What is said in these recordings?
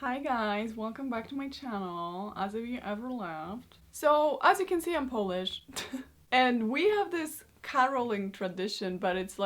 Hi guys, welcome back to my channel, as if you ever left. So, as you can see, I'm Polish. And we have this caroling tradition, but it's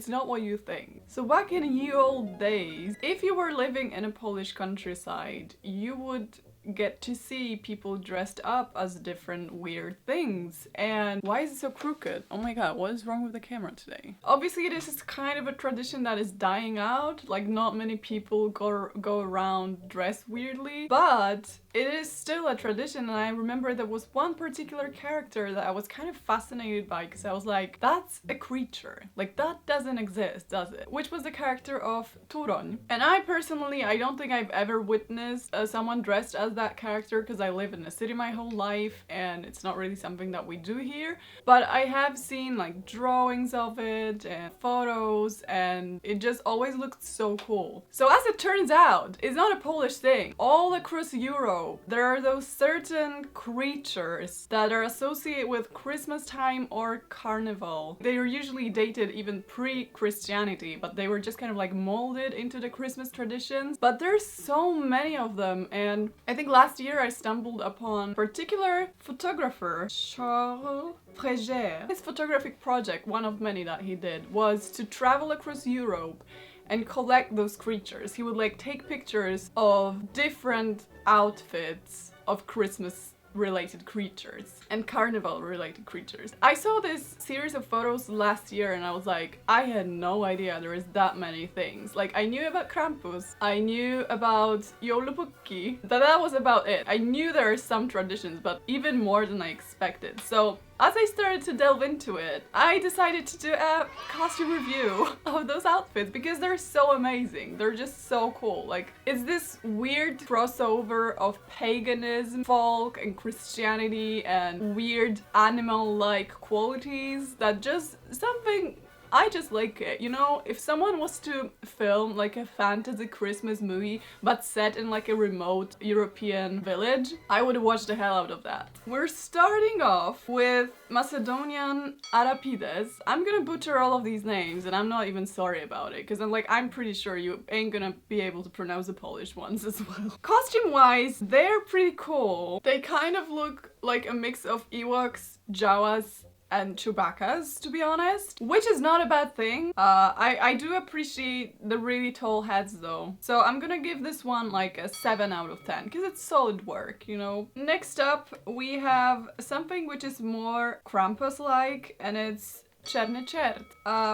not what you think. So back in ye old days, if you were living in a Polish countryside, you would get to see people dressed up as different weird things. And why is it so crooked? Oh my god, what is wrong with the camera today? Obviously this is kind of a tradition that is dying out, like not many people go around dressed weirdly, but it is still a tradition. And I remember there was one particular character that I was kind of fascinated by, because I was like, that's a creature, like that doesn't exist, does it? Which was the character of Turoń. And I personally, I don't think I've ever witnessed someone dressed as that character, because I live in a city my whole life and it's not really something that we do here, but I have seen like drawings of it and photos, and it just always looked so cool. So as it turns out, it's not a Polish thing. All across Europe there are those certain creatures that are associated with Christmas time or carnival. They are usually dated even pre-Christianity, but they were just kind of like molded into the Christmas traditions. But there's so many of them, and I think last year I stumbled upon a particular photographer, Charles Frégère. His photographic project, one of many that he did, was to travel across Europe and collect those creatures. He would like take pictures of different outfits of Christmas related creatures and carnival related creatures. I saw this series of photos last year and I was like, I had no idea there is that many things. Like, I knew about Krampus, I knew about Joulupukki, but that was about it. I knew there are some traditions, but even more than I expected. So as I started to delve into it, I decided to do a costume review of those outfits because they're so amazing. They're just so cool. Like, it's this weird crossover of paganism, folk, and Christianity, and weird animal-like qualities that just something. I just like it, you know? If someone was to film like a fantasy Christmas movie but set in like a remote European village, I would watch the hell out of that. We're starting off with Macedonian Arapides. I'm gonna butcher all of these names and I'm not even sorry about it, because I'm pretty sure you ain't gonna be able to pronounce the Polish ones as well. Costume wise, they're pretty cool. They kind of look like a mix of Ewoks, Jawas, and Chewbacca's, to be honest, which is not a bad thing. I do appreciate the really tall heads though, so I'm gonna give this one like a 7 out of 10 because it's solid work, you know. Next up we have something which is more Krampus-like, and it's Czerny Czert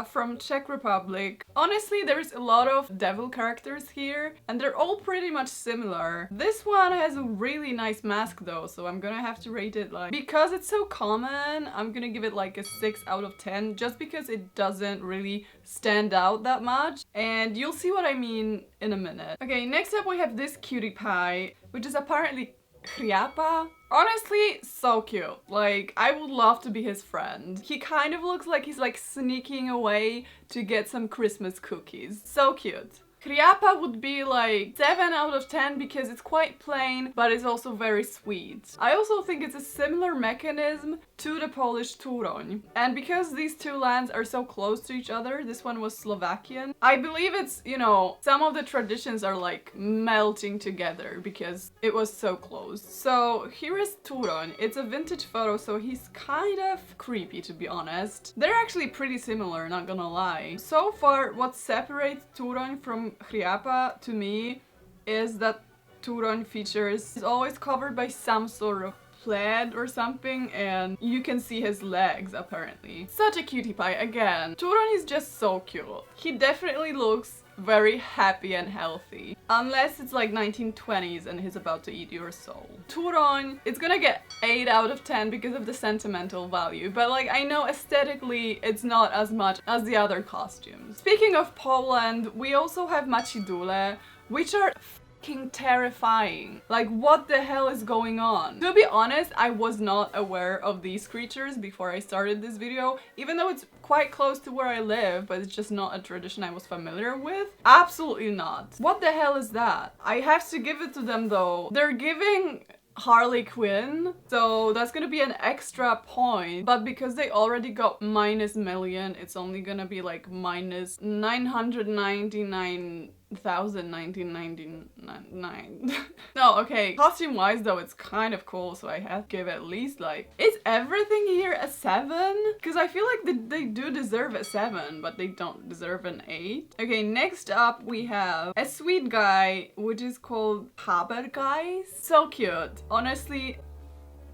from Czech Republic. Honestly, there's a lot of devil characters here and they're all pretty much similar. This one has a really nice mask though, so I'm gonna have to rate it like, because it's so common, I'm gonna give it like a 6 out of 10 just because it doesn't really stand out that much, and you'll see what I mean in a minute. Okay, next up we have this cutie pie, which is apparently Chriapa. Honestly, so cute. Like, I would love to be his friend. He kind of looks like he's like sneaking away to get some Christmas cookies. So cute. Chriapa would be like 7 out of 10 because it's quite plain, but it's also very sweet. I also think it's a similar mechanism to the Polish Turoń. And because these two lands are so close to each other, this one was Slovakian, I believe it's, you know, some of the traditions are like melting together because it was so close. So here is Turoń. It's a vintage photo, so he's kind of creepy, to be honest. They're actually pretty similar, not gonna lie. So far, what separates Turoń from Chriapa to me is that Turoń features is always covered by some sort of plaid or something, and you can see his legs apparently. Such a cutie pie again. Turoń is just so cute. He definitely looks very happy and healthy. Unless it's like 1920s and he's about to eat your soul. Turoń, it's gonna get 8 out of 10 because of the sentimental value, but like, I know aesthetically it's not as much as the other costumes. Speaking of Poland, we also have Macidule, which are fucking terrifying. Like, what the hell is going on? To be honest, I was not aware of these creatures before I started this video, even though it's quite close to where I live, but it's just not a tradition I was familiar with. Absolutely not. What the hell is that? I have to give it to them though. They're giving Harley Quinn, so that's gonna be an extra point, but because they already got -million, it's only gonna be like -999 1999. No, okay. Costume wise though, it's kind of cool, so I have to give at least like, is everything here a 7? Because I feel like they do deserve a 7, but they don't deserve an 8. Okay, next up we have a sweet guy, which is called Habergeist. So cute. Honestly,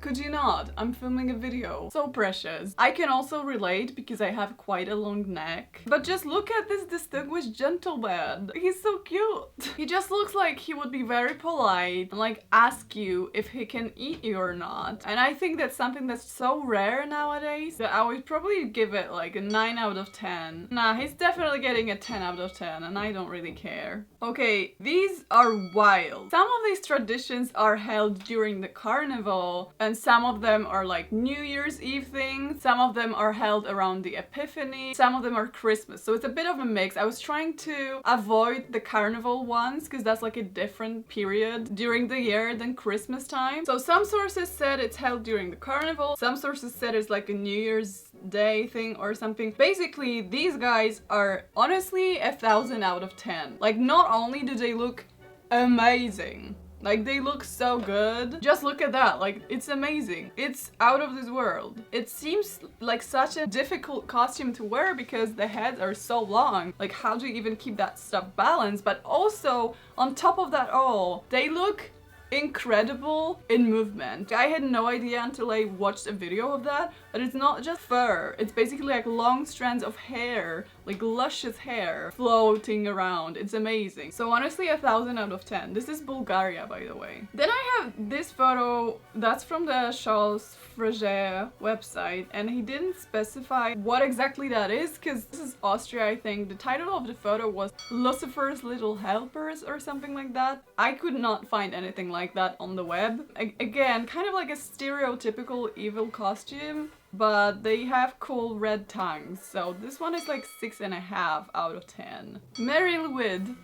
could you not? I'm filming a video. So precious. I can also relate because I have quite a long neck. But just look at this distinguished gentleman. He's so cute. He just looks like he would be very polite and like ask you if he can eat you or not. And I think that's something that's so rare nowadays that I would probably give it like a 9 out of 10. Nah, he's definitely getting a 10 out of 10 and I don't really care. Okay, these are wild. Some of these traditions are held during the carnival, and some of them are like New Year's Eve things, some of them are held around the Epiphany, some of them are Christmas. So it's a bit of a mix. I was trying to avoid the carnival ones because that's like a different period during the year than Christmas time. So some sources said it's held during the carnival, some sources said it's like a New Year's Day thing or something. Basically, these guys are honestly 1,000 out of 10. Like, not only do they look amazing, like they look so good. Just look at that, like it's amazing. It's out of this world. It seems like such a difficult costume to wear because the heads are so long. Like how do you even keep that stuff balanced? But also on top of that all, they look incredible in movement. I had no idea until I watched a video of that, but it's not just fur. It's basically like long strands of hair, like luscious hair floating around. It's amazing. So honestly, 1,000 out of 10. This is Bulgaria, by the way. Then I have this photo that's from the Charles Frege website, and he didn't specify what exactly that is because this is Austria, I think. The title of the photo was Lucifer's Little Helpers or something like that. I could not find anything like that on the web. Again, kind of like a stereotypical evil costume, but they have cool red tongues. So this one is like 6.5 out of 10. Mary Lwyd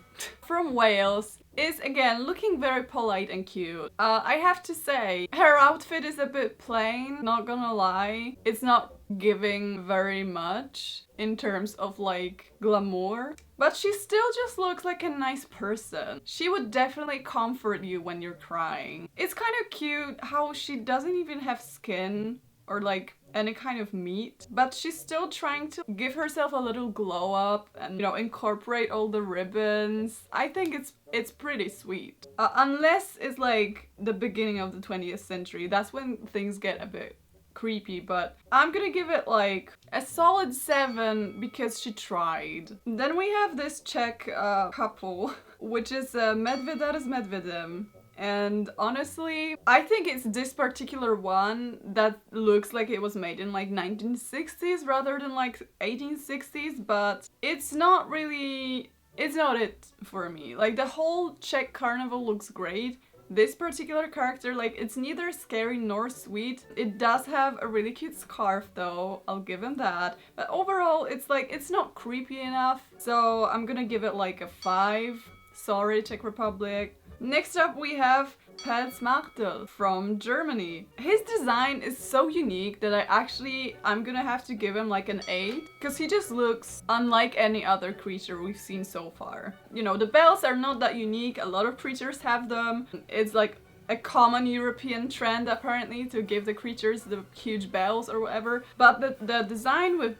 from Wales is again looking very polite and cute. I have to say, her outfit is a bit plain, not gonna lie. It's not giving very much in terms of like glamour, but she still just looks like a nice person. She would definitely comfort you when you're crying. It's kind of cute how she doesn't even have skin or like any kind of meat, but she's still trying to give herself a little glow up and, you know, incorporate all the ribbons. I think it's pretty sweet. Unless it's like the beginning of the 20th century, that's when things get a bit creepy, but I'm gonna give it like a solid 7 because she tried. Then we have this Czech couple, which is Medvedar s Medvedem. And honestly, I think it's this particular one that looks like it was made in like 1960s rather than like 1860s, but it's not really, it's not it for me. Like the whole Czech carnival looks great. This particular character, like it's neither scary nor sweet. It does have a really cute scarf though, I'll give him that. But overall, it's like, it's not creepy enough. So I'm gonna give it like a 5. Sorry, Czech Republic. Next up we have Pels Martel from Germany. His design is so unique that I'm gonna have to give him like an 8 because he just looks unlike any other creature we've seen so far. You know, the bells are not that unique, a lot of creatures have them. It's like a common European trend apparently to give the creatures the huge bells or whatever, but the design with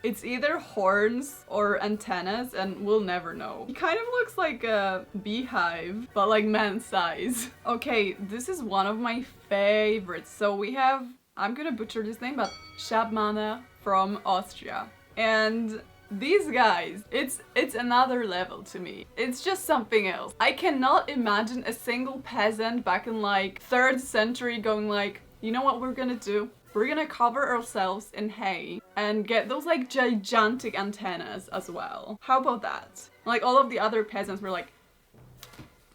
it's either horns or antennas and we'll never know. He kind of looks like a beehive, but like man size. Okay, this is one of my favorites. So we have, I'm gonna butcher this name, but Schabmanner from Austria. And these guys, it's another level to me. It's just something else. I cannot imagine a single peasant back in like 3rd century going like, you know what we're gonna do? We're gonna cover ourselves in hay and get those like gigantic antennas as well. How about that? Like all of the other peasants were like,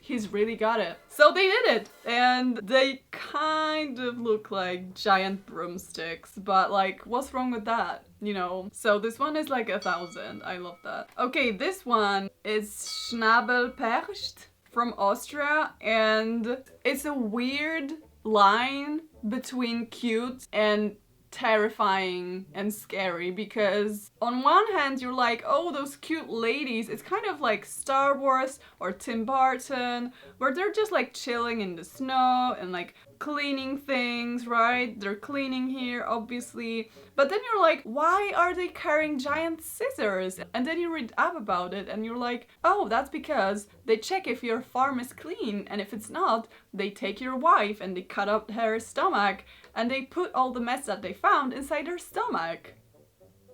he's really got it. So they did it, and they kind of look like giant broomsticks, but like what's wrong with that, you know? So this one is like 1,000. I love that. Okay, this one is Schnabelpercht from Austria, and it's a weird line between cute and terrifying and scary, because on one hand you're like, oh, those cute ladies, it's kind of like Star Wars or Tim Burton, where they're just like chilling in the snow and like cleaning things, right? They're cleaning here, obviously. But then you're like, why are they carrying giant scissors? And then you read up about it and you're like, oh, that's because they check if your farm is clean, and if it's not, they take your wife and they cut up her stomach and they put all the mess that they found inside her stomach.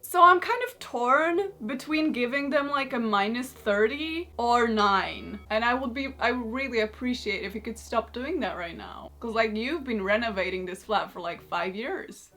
So I'm kind of torn between giving them like a -30 or 9. And I would really appreciate if you could stop doing that right now. Cause like, you've been renovating this flat for like 5 years.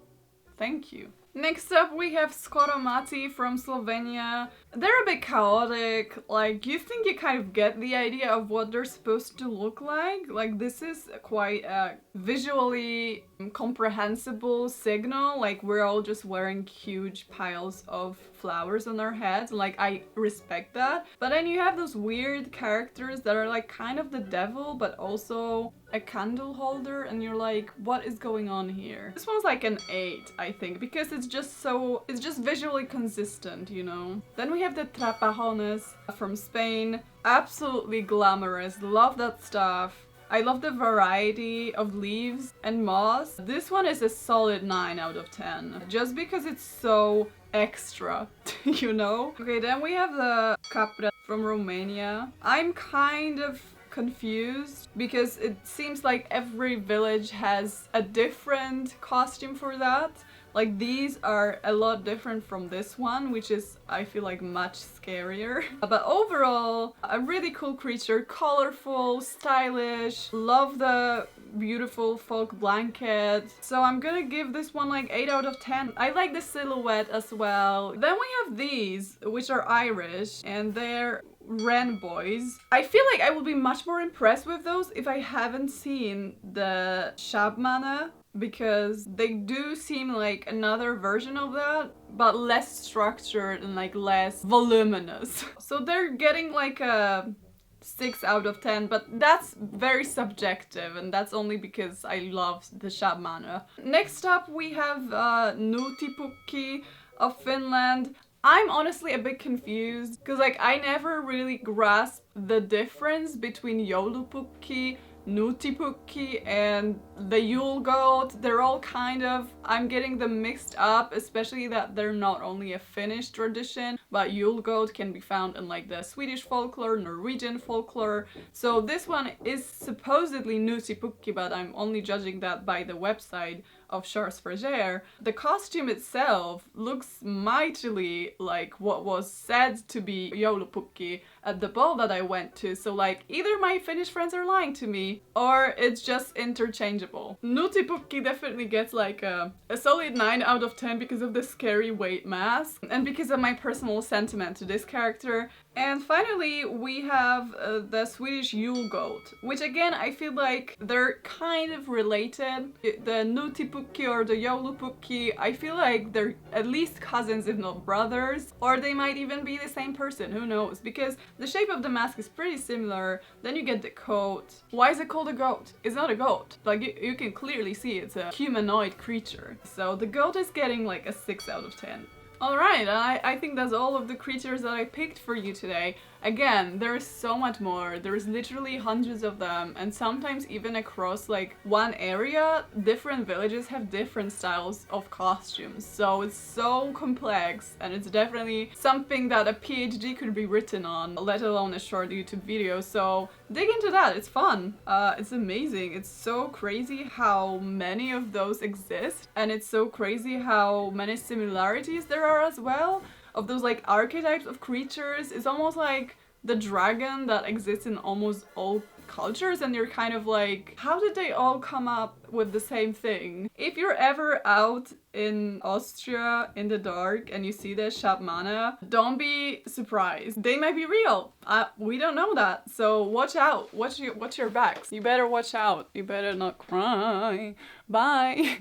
Thank you. Next up we have Skoromati from Slovenia. They're a bit chaotic, like you think you kind of get the idea of what they're supposed to look like. Like this is quite a visually comprehensible signal, like we're all just wearing huge piles of flowers on our heads, like I respect that. But then you have those weird characters that are like kind of the devil but also a candle holder, and you're like, what is going on here? This one's like an 8, I think, because it's just visually consistent, you know? Then we have the Trapajones from Spain. Absolutely glamorous, love that stuff. I love the variety of leaves and moss. This one is a solid 9 out of 10, just because it's so extra, you know? Okay, then we have the Capra from Romania. I'm kind of confused because it seems like every village has a different costume for that. Like these are a lot different from this one, which is, I feel like, much scarier. But overall, a really cool creature, colorful, stylish, love the beautiful folk blanket. So I'm gonna give this one like 8 out of 10. I like the silhouette as well. Then we have these, which are Irish, and they're Wren boys. I feel like I will be much more impressed with those if I haven't seen the Shabmana, because they do seem like another version of that, but less structured and like less voluminous. So they're getting like a 6 out of 10, but that's very subjective, and that's only because I love the Shabmana. Next up we have Nuutipukki of Finland. I'm honestly a bit confused, because like I never really grasped the difference between Joulupukki, Nuutipukki and the Yule goat. They're all kind of, I'm getting them mixed up, especially that they're not only a Finnish tradition, but Yule goat can be found in like the Swedish folklore, Norwegian folklore. So this one is supposedly Nuutipukki, but I'm only judging that by the website of Charles Frégère. The costume itself looks mightily like what was said to be Joulupukki at the ball that I went to, so like either my Finnish friends are lying to me or it's just interchangeable. Nuutipukki definitely gets like a solid 9 out of 10 because of the scary weight mask and because of my personal sentiment to this character. And finally we have the Swedish Yule goat, which again I feel like they're kind of related. The Nuutipukki or the Joulupukki, I feel like they're at least cousins if not brothers, or they might even be the same person, who knows, because the shape of the mask is pretty similar. Then you get the coat. Why is it called a goat? It's not a goat. Like you can clearly see it's a humanoid creature. So the goat is getting like a 6 out of 10. Alright, I think that's all of the creatures that I picked for you today. Again, there is so much more. There's literally hundreds of them, and sometimes even across like one area, different villages have different styles of costumes. So it's so complex, and it's definitely something that a PhD could be written on, let alone a short YouTube video. So dig into that, it's fun. It's amazing. It's so crazy how many of those exist, and it's so crazy how many similarities there are as well. Of those like archetypes of creatures. It's almost like the dragon that exists in almost all cultures, and you're kind of like, how did they all come up with the same thing? If you're ever out in Austria in the dark and you see the Shabmana, don't be surprised. They might be real. We don't know that, so watch out. Watch your backs. You better watch out. You better not cry. Bye.